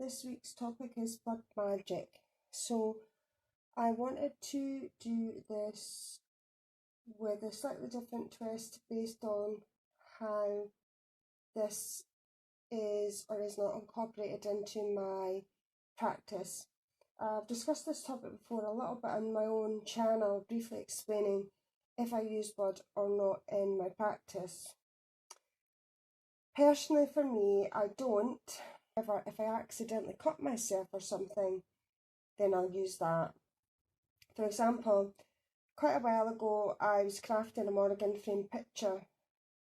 this week's topic is blood magic. So I wanted to do this with a slightly different twist based on how this is or is not incorporated into my practice. I've discussed this topic before a little bit on my own channel, briefly explaining if I use blood or not in my practice. Personally, for me, I don't. However, if I accidentally cut myself or something, then I'll use that. For example, quite a while ago, I was crafting a Morrigan frame picture,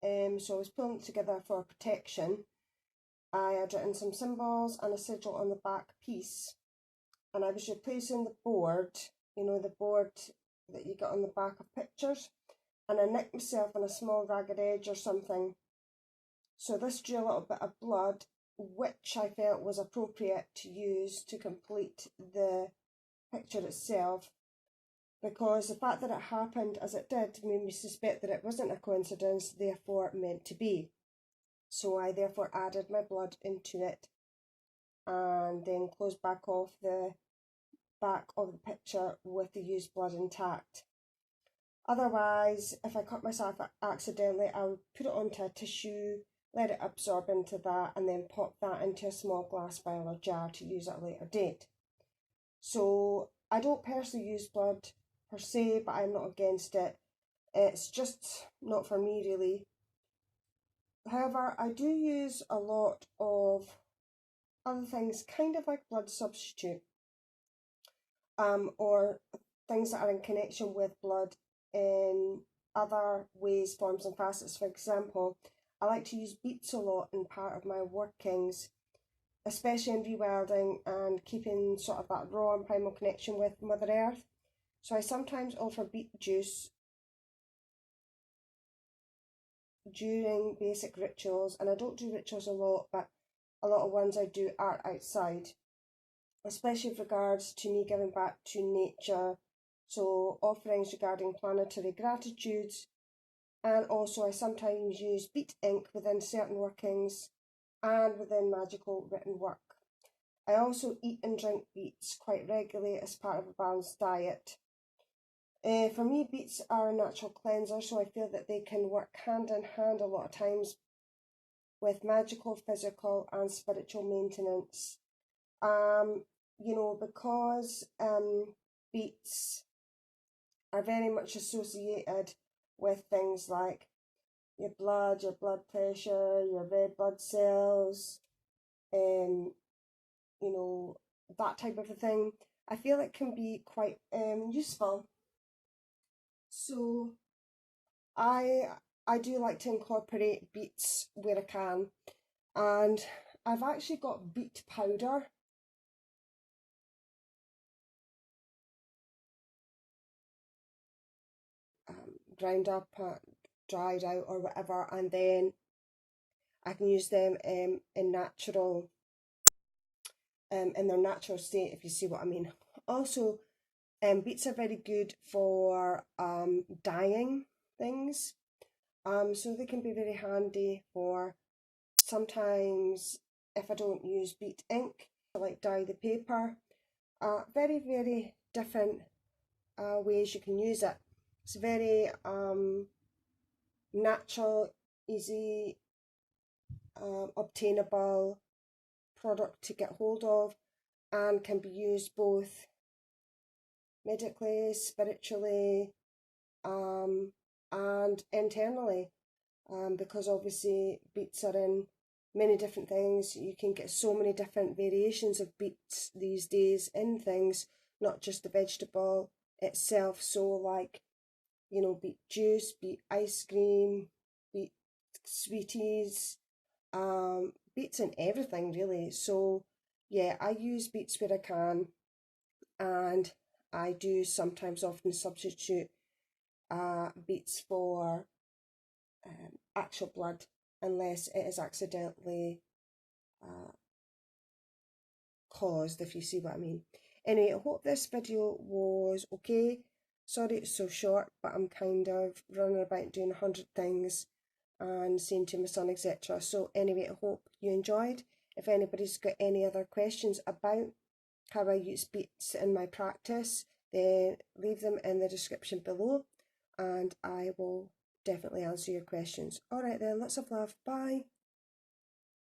so I was pulling it together for protection. I had written some symbols and a sigil on the back piece, and I was replacing the board, you know, the board that you get on the back of pictures, and I nicked myself on a small ragged edge or something. So this drew a little bit of blood, which I felt was appropriate to use to complete the picture itself, because the fact that it happened as it did made me suspect that it wasn't a coincidence, therefore meant to be. So I therefore added my blood into it and then closed back off the back of the picture with the used blood intact. Otherwise, if I cut myself accidentally, I would put it onto a tissue, let it absorb into that, and then pop that into a small glass vial or jar to use at a later date. So I don't personally use blood per se, but I'm not against it. It's just not for me, really. However, I do use a lot of other things, kind of like blood substitute, or things that are in connection with blood in other ways, forms and facets. For example, I like to use beets a lot in part of my workings, especially in rewilding and keeping sort of that raw and primal connection with Mother Earth. So I sometimes offer beet juice during basic rituals, and I don't do rituals a lot, but a lot of ones I do are outside, especially with regards to me giving back to nature. So offerings regarding planetary gratitudes, and also I sometimes use beet ink within certain workings and within magical written work. I also eat and drink beets quite regularly as part of a balanced diet. For me, beets are a natural cleanser, so I feel that they can work hand in hand a lot of times with magical, physical and spiritual maintenance. You know, because beets are very much associated with things like your blood pressure, your red blood cells, you know, that type of a thing. I feel it can be quite useful. So I do like to incorporate beets where I can, and I've actually got beet powder. Ground up, dried out or whatever, and then I can use them in natural, in their natural state, if you see what I mean. Also, beets are very good for dyeing things, so they can be very handy for sometimes if I don't use beet ink, I like dye the paper. Very different ways you can use it. It's very natural, easy, obtainable product to get hold of, and can be used both medically, spiritually, and internally, because obviously beets are in many different things. You can get so many different variations of beets these days in things, not just the vegetable itself. So like, you know, beet juice, beet ice cream, beet sweeties, beets in everything really. So yeah, I use beets where I can, and I do sometimes often substitute beets for actual blood, unless it is accidentally caused, if you see what I mean. Anyway, I hope this video was okay. Sorry it's so short, but I'm kind of running about doing 100 things and saying to my son, etc. So anyway, I hope you enjoyed. If anybody's got any other questions about how I use beats in my practice, then leave them in the description below and I will definitely answer your questions. Alright then, lots of love. Bye.